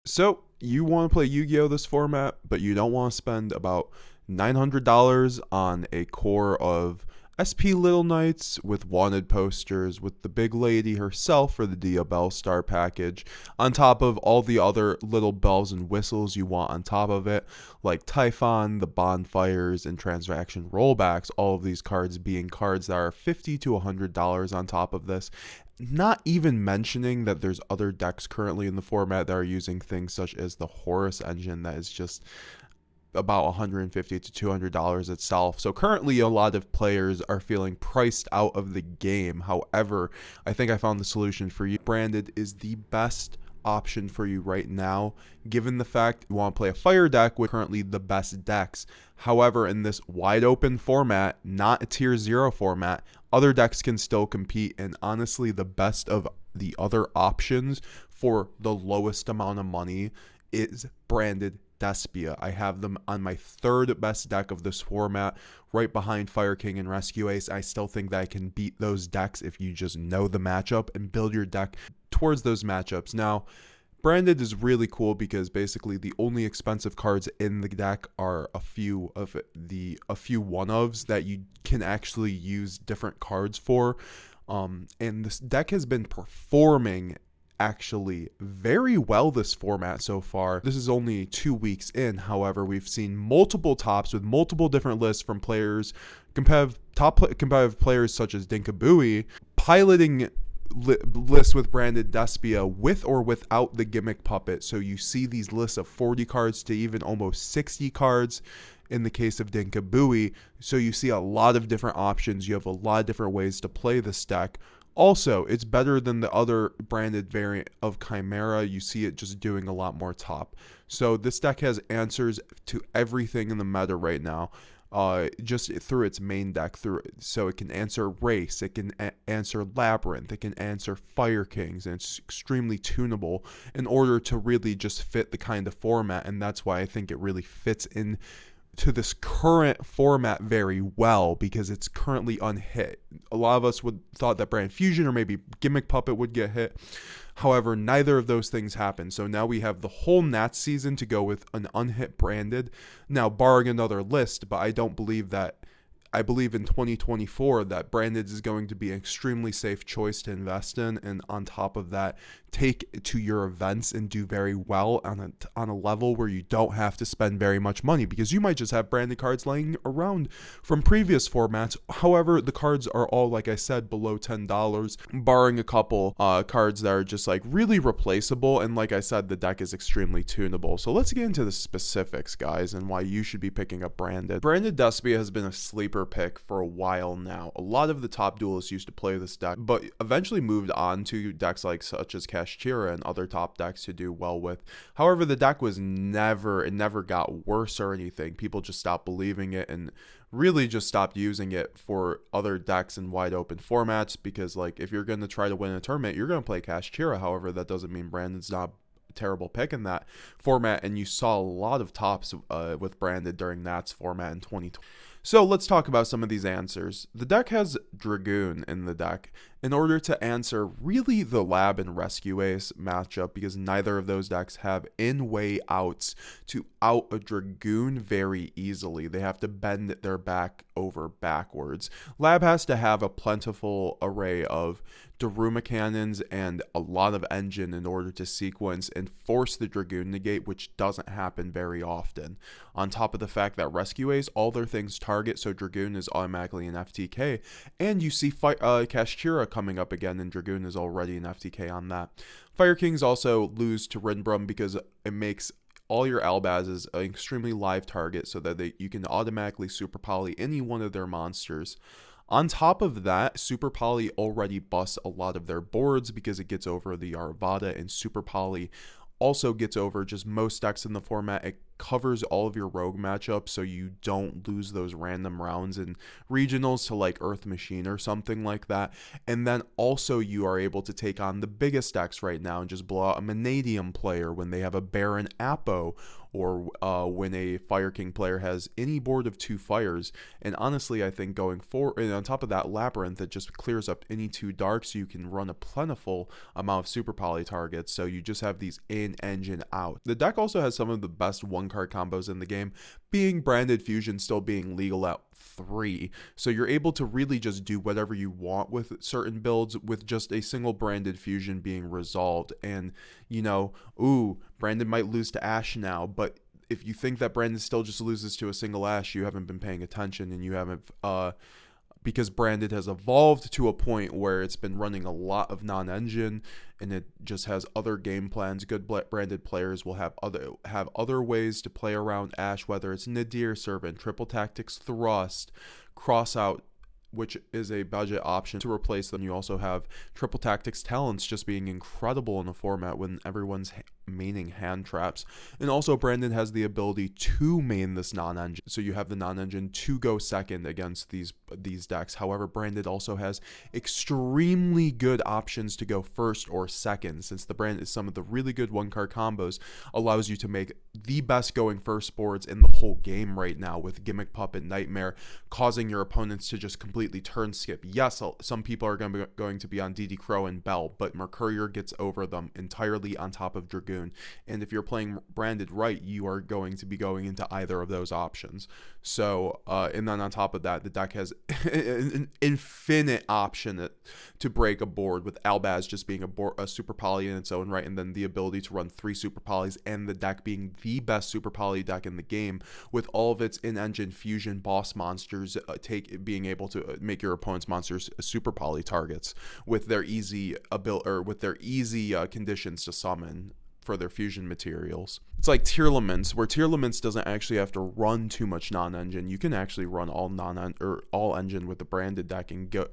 So you want to play Yu-Gi-Oh this format, but you don't want to spend about $900 on a core of SP Little Knights with wanted posters with the big lady herself for the Dia Bell Star package, on top of all the other little bells and whistles you want on top of it, like Typhon, the bonfires, and transaction rollbacks, all of these cards being cards that are $50 to $100 on top of this. Not even mentioning that there's other decks currently in the format that are using things such as the Horus engine that is just about $150 to $200 itself. So currently a lot of players are feeling priced out of the game. However, I think I found the solution for you. Branded is the best option for you right now, given the fact you want to play a fire deck with currently the best decks. However, in this wide open format, not a tier 0 format, other decks can still compete, and honestly the best of the other options for the lowest amount of money is branded DESPIA. I have them on my third best deck of this format, right behind Fire King and Rescue Ace. I still think that I can beat those decks if you just know the matchup and build your deck towards those matchups. Now, branded is really cool because basically the only expensive cards in the deck are a few one-ofs that you can actually use different cards for. And this deck has been performing actually very well this format so far. This is only 2 weeks in. However, we've seen multiple tops with multiple different lists from players, competitive players such as Dinkabui, piloting lists with branded Despia with or without the gimmick puppet. So you see these lists of 40 cards to even almost 60 cards in the case of Dinkabui. So you see a lot of different options. You have a lot of different ways to play this deck. Also, it's better than the other branded variant of Chimera. You see it just doing a lot more top. So this deck has answers to everything in the meta right now. Just through its main deck, so it can answer Race, it can answer Labyrinth, it can answer Fire Kings, and it's extremely tunable in order to really just fit the kind of format, and that's why I think it really fits in to this current format very well, because it's currently unhit. A lot of us would thought that Brand Fusion or maybe Gimmick Puppet would get hit. However, neither of those things happened. So now we have the whole Nats season to go with an unhit branded. Now, barring another list, but I don't believe that. I believe in 2024 that branded is going to be an extremely safe choice to invest in, and on top of that, take to your events and do very well on a level where you don't have to spend very much money, because you might just have branded cards laying around from previous formats. However, the cards are all, like I said, below $10, barring a couple cards that are just like really replaceable, and like I said, the deck is extremely tunable. So let's get into the specifics, guys, and why you should be picking up branded. Branded Despia has been a sleeper pick for a while now. A lot of the top duelists used to play this deck, but eventually moved on to decks like such as kashtira and other top decks to do well with. However, the deck was never got worse or anything. People just stopped believing it and really just stopped using it for other decks in wide open formats, because like if you're going to try to win a tournament, you're going to play kashtira. However, that doesn't mean branded's not terrible pick in that format, and you saw a lot of tops with branded during Nats format in 2020. So let's talk about some of these answers. The deck has Dragoon in the deck in order to answer really the Lab and Rescue Ace matchup, because neither of those decks have in-way outs to out a Dragoon very easily. They have to bend their back over backwards. Lab has to have a plentiful array of Daruma cannons and a lot of engine in order to sequence and force the Dragoon negate, which doesn't happen very often. On top of the fact that Rescue Ace, all their things target, so Dragoon is automatically an FTK, and you see Kashtira coming up again, and Dragoon is already an FTK on that. Fire Kings also lose to Rinbrum because it makes all your Albazes an extremely live target, so that you can automatically Super Poly any one of their monsters. On top of that, Super Poly already busts a lot of their boards because it gets over the Arvada, and Super Poly also gets over just most decks in the format. It covers all of your rogue matchups so you don't lose those random rounds in regionals to like Earth Machine or something like that. And then also you are able to take on the biggest decks right now and just blow out a Vanadium player when they have a Baron Apo, or when a Fire King player has any board of 2 fires. And honestly, I think going forward, and on top of that, Labyrinth, it just clears up any 2 darks, so you can run a plentiful amount of super poly targets, so you just have these in, engine, out. The deck also has some of the best 1-card combos in the game, being Branded Fusion still being legal at 3, so you're able to really just do whatever you want with certain builds with just a single Branded Fusion being resolved. And you know, ooh, Brandon might lose to Ash now, but if you think that Brandon still just loses to a single Ash, you haven't been paying attention, and you haven't because Branded has evolved to a point where it's been running a lot of non-engine, and it just has other game plans. Good Branded players will have other ways to play around Ash, whether it's Nadir Servant, Triple Tactics Thrust, Crossout, which is a budget option to replace them. You also have Triple Tactics Talents just being incredible in the format when everyone's maining hand traps. And also Brandon has the ability to main this non-engine, so you have the non-engine to go second against these decks. However, Brandon also has extremely good options to go first or second, since the brand is some of the really good 1-card combos allows you to make the best going first boards in the whole game right now, with Gimmick Puppet Nightmare causing your opponents to just completely turn skip. Yes, some people are going to be on DD Crow and Bell, but Mercurier gets over them entirely on top of Dragoon. And if you're playing Branded right, you are going to be going into either of those options. So, and then on top of that, the deck has an infinite option to break a board, with Albaz just being a super poly in its own right, and then the ability to run 3 super polys, and the deck being the best super poly deck in the game, with all of its in-engine fusion boss monsters being able to make your opponent's monsters super poly targets with their easy conditions to summon for their fusion materials. It's like TEARLAMENTS, where TEARLAMENTS doesn't actually have to run too much non-engine. You can actually run all engine with the Branded deck and go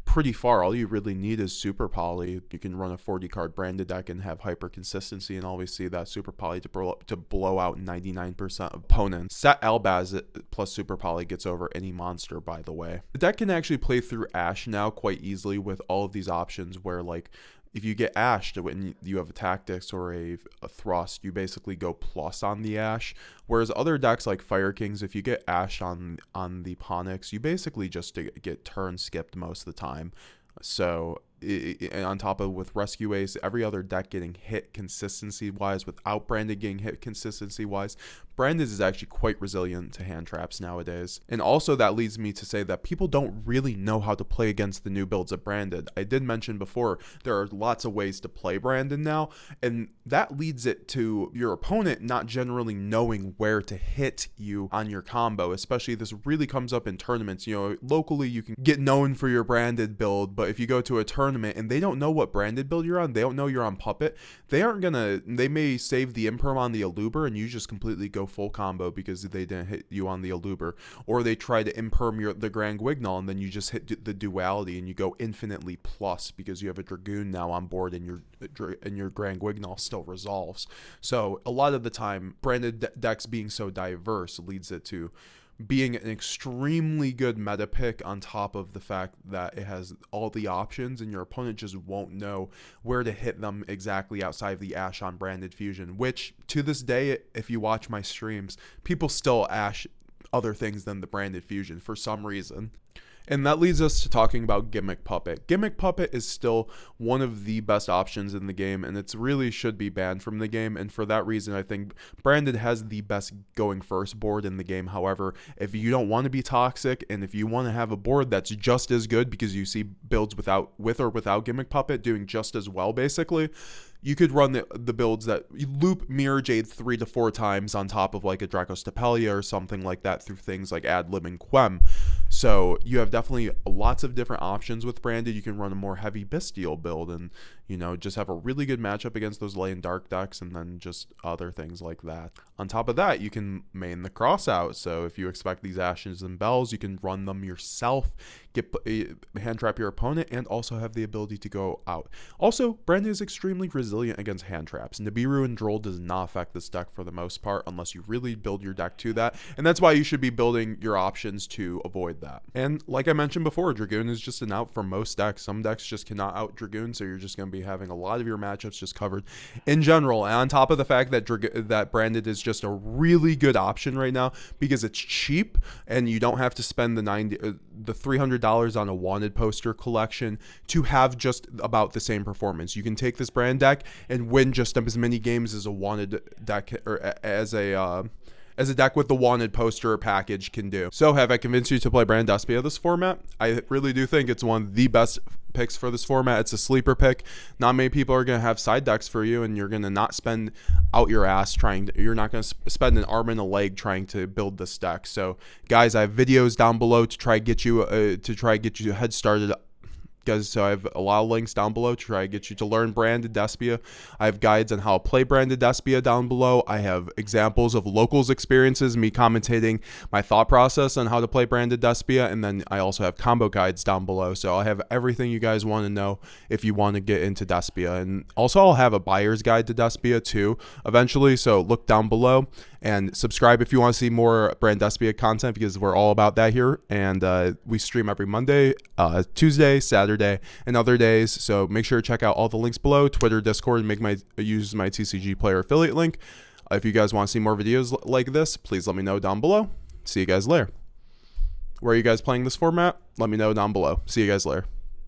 pretty far. All you really need is super poly. You can run a 40 card Branded deck and have hyper consistency and always see that super poly to blow out 99% of opponents. Set Albaz plus super poly gets over any monster, by the way. The deck can actually play through Ash now quite easily with all of these options, where like if you get ashed when you have a tactics or a thrust, you basically go plus on the ash. Whereas other decks like Fire Kings, if you get ashed on the Ponix, you basically just get turn skipped most of the time. So and on top of with Rescue Ace, every other deck getting hit consistency wise without Branded getting hit consistency wise, Branded is actually quite resilient to hand traps nowadays. And also that leads me to say that people don't really know how to play against the new builds of Branded. I did mention before, there are lots of ways to play Branded now, and that leads it to your opponent not generally knowing where to hit you on your combo. Especially this really comes up in tournaments. You know, locally you can get known for your Branded build, but if you go to a tournament and they don't know what Branded build you're on, they don't know you're on Puppet, they may save the imperm on the Aluber and you just completely go full combo because they didn't hit you on the Aluber, or they try to imperm the Grand Guignol and then you just hit the duality and you go infinitely plus because you have a Dragoon now on board and your Grand Guignol still resolves. So a lot of the time Branded decks being so diverse leads it to being an extremely good meta pick, on top of the fact that it has all the options and your opponent just won't know where to hit them exactly outside of the Ash on Branded Fusion, which to this day, if you watch my streams, people still Ash other things than the Branded Fusion for some reason. And that leads us to talking about Gimmick Puppet. Gimmick Puppet is still one of the best options in the game, and it really should be banned from the game. And for that reason, I think Branded has the best going first board in the game. However, if you don't want to be toxic, and if you want to have a board that's just as good because you see builds with or without Gimmick Puppet doing just as well, basically, you could run the builds that you loop Mirror Jade 3 to 4 times on top of like a Draco Stapelia or something like that through things like Ad Lib and Quem. So you have definitely lots of different options with branded. You can run a more heavy bestial build and, you know, just have a really good matchup against those lane dark decks, and then just other things like that. On top of that, you can main the cross out. So if you expect these ashes and bells, you can run them yourself, get hand trap your opponent, and also have the ability to go out. Also, branded is extremely resilient against hand traps. Nibiru and Droll does not affect this deck for the most part unless you really build your deck to that, and that's why you should be building your options to avoid that. And like I mentioned before, Dragoon is just an out for most decks. Some decks just cannot out Dragoon, so you're just going to be having a lot of your matchups just covered in general. And on top of the fact that that branded is just a really good option right now because it's cheap and you don't have to spend the $300 on a wanted poster collection to have just about the same performance. You can take this brand deck and win just as many games as a wanted deck, or as a deck with the wanted poster package can do. So have I convinced you to play Brand DESPIA this format? I really do think it's one of the best picks for this format. It's a sleeper pick. Not many people are going to have side decks for you, and you're going to not spend out your ass you're not going to spend an arm and a leg trying to build this deck. So guys, I have videos down below to try get you head started. So I have a lot of links down below to try to get you to learn branded DESPIA. I have guides on how to play branded DESPIA down below. I have examples of locals experiences, me commentating my thought process on how to play branded DESPIA, and then I also have combo guides down below. So I'll have everything you guys want to know if you want to get into DESPIA. And also I'll have a buyer's guide to DESPIA too eventually, so look down below and subscribe if you want to see more brand DESPIA content, because we're all about that here. And we stream every Monday, Tuesday, Saturday, and other days. So make sure to check out all the links below, Twitter, Discord, and use my TCG player affiliate link. If you guys want to see more videos like this, please let me know down below. See you guys later. Where are you guys playing this format? Let me know down below. See you guys later.